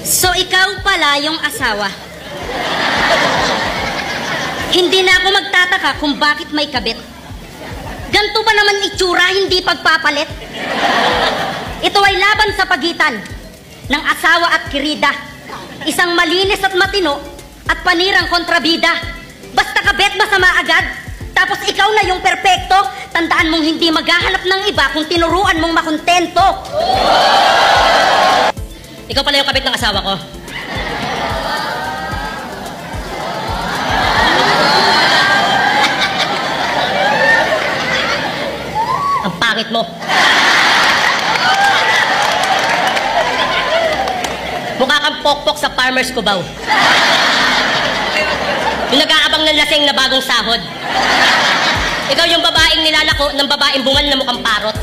So, ikaw pala yung asawa. Hindi na ako magtataka kung bakit may kabit. Ganto ba naman itsura, hindi pagpapalit? Ito ay laban sa pagitan ng asawa at kirida. Isang malinis at matino at panirang kontrabida. Basta kabit, masama agad. Tapos ikaw na yung perpekto. Tandaan mong hindi maghahanap ng iba kung tinuruan mong makontento. Ikaw pala yung kabit ng asawa ko. Ang pangit mo. Mukha kang pokpok sa Farmer's Cubao. Yung nag-aabang ng lasing na bagong sahod. Ikaw yung babaeng nilalako ng babaeng bungal na mukhang parot.